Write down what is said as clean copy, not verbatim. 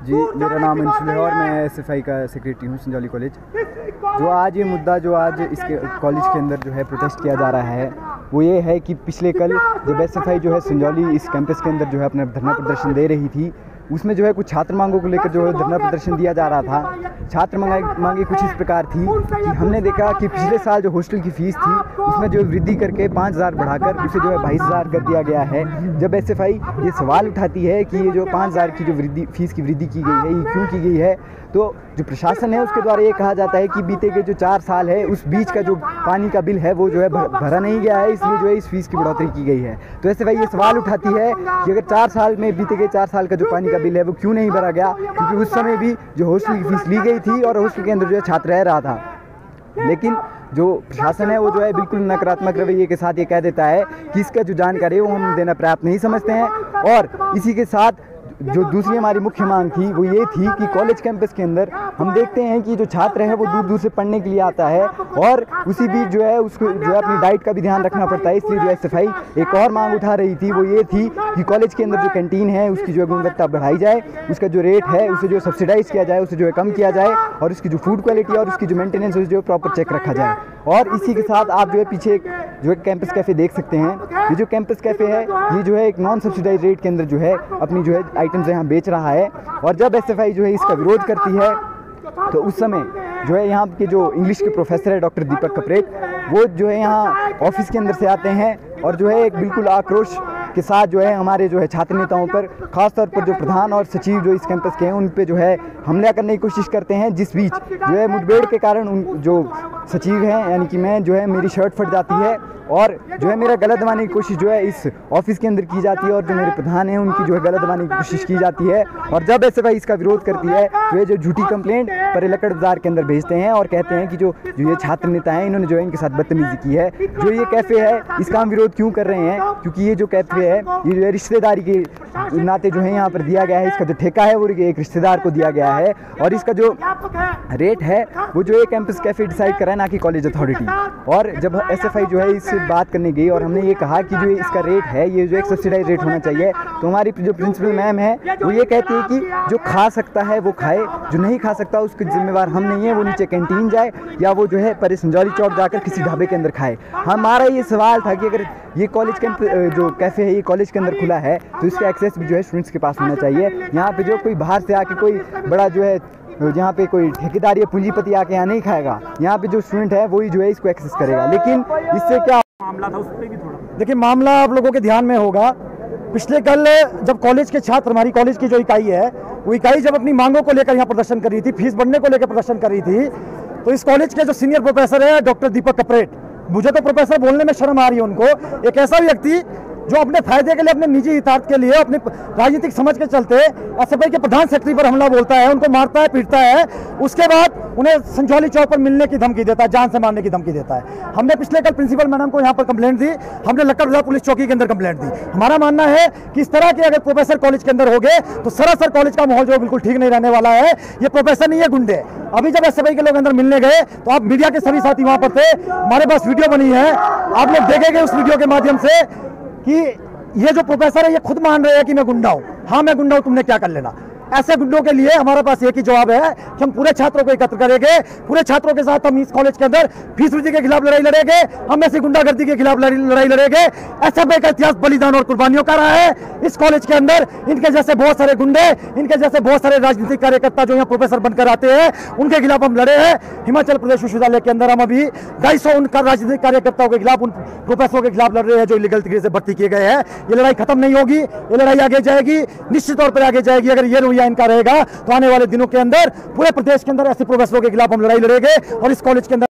जी, मेरा नाम अंशुल है और मैं SFI का सेक्रेटरी हूँ संजौली कॉलेज। जो आज ये मुद्दा जो आज इसके कॉलेज के अंदर जो है प्रोटेस्ट किया जा रहा है वो ये है कि पिछले कल जब SFI जो है संजौली इस कैंपस के अंदर जो है अपना धरना प्रदर्शन दे रही थी, उसमें जो है कुछ छात्र मांगों को लेकर जो है धरना प्रदर्शन दिया जा रहा था। छात्र मांगे कुछ इस प्रकार थी कि हमने देखा कि पिछले साल जो हॉस्टल की फ़ीस थी उसमें जो वृद्धि करके 5,000 बढ़ाकर उसे जो है 22,000 कर दिया गया है। जब SFI ये सवाल उठाती है कि ये जो 5,000 की जो फ़ीस की वृद्धि की गई है ये क्यों की गई है, तो जो प्रशासन है उसके द्वारा ये कहा जाता है कि बीते के जो 4 साल है उस बीच का जो पानी का बिल है वो जो है भरा नहीं गया है, इसलिए जो है इस फीस की बढ़ोतरी की गई है। तो SFI ये सवाल उठाती है कि अगर 4 साल में बीते के 4 साल का जो पानी का बिल है वो क्यों नहीं भरा गया, क्योंकि उस समय भी जो हॉस्टल की फ़ीस ली गई थी और हॉस्टल के अंदर जो है छात्र रह रहा था। लेकिन जो प्रशासन है वो जो है बिल्कुल नकारात्मक रवैये के साथ ये कह देता है कि इसका जो जानकारी है वो हम देना पर्याप्त नहीं समझते हैं। और इसी के साथ जो दूसरी हमारी मुख्य मांग थी वो ये थी कि कॉलेज कैंपस के अंदर हम देखते हैं कि जो छात्र है वो दूर दूर से पढ़ने के लिए आता है और उसी बीच जो है उसको जो है अपनी डाइट का भी ध्यान रखना पड़ता है। इसलिए जो SFI एक और मांग उठा रही थी वो ये थी कि कॉलेज के अंदर जो कैंटीन है उसकी जो है गुणवत्ता बढ़ाई जाए, उसका जो रेट है उसे जो सब्सिडाइज़ किया जाए, उसे जो है कम किया जाए और उसकी जो फूड क्वालिटी और उसकी जो मेंटेनेंस है जो प्रॉपर चेक रखा जाए। और इसी के साथ आप जो है पीछे जो है कैंपस कैफ़े देख सकते हैं। ये जो कैंपस कैफ़े है ये जो है एक नॉन सब्सिडाइज रेट के अंदर जो है अपनी जो है आइटम्स यहाँ बेच रहा है। और जब SFI जो है इसका विरोध करती है तो उस समय जो है यहाँ के जो इंग्लिश के प्रोफेसर है डॉक्टर दीपक कपरेट, वो जो है यहाँ ऑफिस के अंदर से आते हैं और जो है एक बिल्कुल आक्रोश के साथ जो है हमारे जो है छात्र नेताओं पर, खासतौर पर जो प्रधान और सचिव जो इस कैंपस के हैं उन पे जो है हमला करने की कोशिश करते हैं। जिस बीच जो है मुठभेड़ के कारण उन जो सचिव हैं यानी कि मैं जो है मेरी शर्ट फट जाती है और जो है मेरा गला दबाने की कोशिश जो है इस ऑफिस के अंदर की जाती है और जो मेरे प्रधान हैं उनकी जो है गला दबाने की कोशिश की जाती है। और जब SFI इसका विरोध करती है तो ये जो झूठी कंप्लेंट पर लकड़ बाजार के अंदर भेजते हैं और कहते हैं कि जो ये छात्र नेता हैं इन्होंने जो है इनके साथ बदतमीजी की है। जो ये कैफ़े है इसका हम विरोध क्यों कर रहे हैं, क्योंकि ये जो कैफ़े है ये जो है रिश्तेदारी के नाते जो है यहाँ पर दिया गया है। इसका जो ठेका है वो एक रिश्तेदार को दिया गया है और इसका जो रेट है वो जो है कैंपस कैफ़े डिसाइड करा है, ना कि कॉलेज अथॉरिटी। और जब SFI जो है इस बात करने गई और हमने ये कहा कि जो इसका रेट है ये जो एक सब्सिडाइज रेट होना चाहिए, तो हमारी जो प्रिंसिपल मैम है वो ये कहती है कि जो खा सकता है वो खाए, जो नहीं खा सकता उसके जिम्मेवार हम नहीं है, वो नीचे कैंटीन जाए या वो जो है परे संजौली चौक जाकर किसी ढाबे के अंदर खाए। हमारा ये सवाल था कि अगर ये कॉलेज कैंप जो कैफ़े है ये कॉलेज के अंदर खुला है तो इसका एक्सेस भी जो है स्टूडेंट्स के पास होना चाहिए। यहाँ पे जो कोई बाहर से आके कोई बड़ा जो है यहाँ पे कोई ठेकेदार या पूंजीपति आके यहाँ नहीं खाएगा, यहाँ पे जो स्टूडेंट है वही जो है इसको एक्सेस करेगा। लेकिन इससे क्या मामला था उस पर भी थोड़ा देखिए, मामला आप लोगों के ध्यान में होगा। पिछले कल जब कॉलेज के छात्र, हमारी कॉलेज की जो इकाई है वो इकाई जब अपनी मांगों को लेकर यहाँ प्रदर्शन कर रही थी, फीस बढ़ने को लेकर प्रदर्शन कर रही थी, तो इस कॉलेज के जो सीनियर प्रोफेसर है डॉक्टर दीपक कपरेट, मुझे तो प्रोफेसर बोलने में शर्म आ रही है उनको, एक ऐसा व्यक्ति जो अपने फायदे के लिए, अपने निजी हितार्थ के लिए, अपनी राजनीतिक समझ के चलते एसएफआई के प्रधान सेक्रेटरी पर हमला बोलता है, उनको मारता है, पीटता है, उसके बाद उन्हें संजौली चौक पर मिलने की धमकी देता है, जान से मारने की धमकी देता है। हमने पिछले कल प्रिंसिपल मैडम को यहाँ पर कंप्लेंट दी, हमने लक्कड़ बाजार पुलिस चौकी के अंदर कंप्लेंट दी। हमारा मानना है कि इस तरह के अगर प्रोफेसर कॉलेज के अंदर हो गए तो सरासर कॉलेज का माहौल जो बिल्कुल ठीक नहीं रहने वाला है। ये प्रोफेसर नहीं है, गुंडे। अभी जब एसएफआई के लोग अंदर मिलने गए तो आप मीडिया के सभी साथी वहां पर थे, हमारे पास वीडियो बनी है, आप लोग देखेंगे उस वीडियो के माध्यम से कि ये जो प्रोफेसर है ये खुद मान रहे हैं कि मैं गुंडा हूं। हाँ मैं गुंडा हूं, तुमने क्या कर लेना। ऐसे गुंडों के लिए हमारे पास एक ही जवाब है कि हम पूरे छात्रों को एकत्र करेंगे, पूरे छात्रों के साथ हम इस कॉलेज के अंदर फीस वृद्धि के खिलाफ लड़ाई लड़ेंगे, हम ऐसी गुंडागर्दी के खिलाफ लड़ाई लड़ेंगे। एसएफआई का इतिहास बलिदान और कुर्बानियों का रहा है। इस कॉलेज के अंदर इनके जैसे बहुत सारे गुंडे, इनके जैसे बहुत सारे राजनीतिक कार्यकर्ता जो यहाँ प्रोफेसर बनकर आते हैं, उनके खिलाफ हम लड़े हैं। हिमाचल प्रदेश विश्वविद्यालय के अंदर हम अभी 250 उनका राजनीतिक कार्यकर्ताओं के खिलाफ, उन प्रोफेसरों के खिलाफ लड़ रहे हैं जो इलीगल तरीके से भर्ती किए गए हैं। ये लड़ाई खत्म नहीं होगी, ये लड़ाई आगे जाएगी, निश्चित तौर पर आगे जाएगी। अगर ये रवैया इनका रहेगा तो आने वाले दिनों के अंदर पूरे प्रदेश के अंदर ऐसे प्रोफेसरों के खिलाफ हम लड़ाई लड़ेंगे और इस कॉलेज के अंदर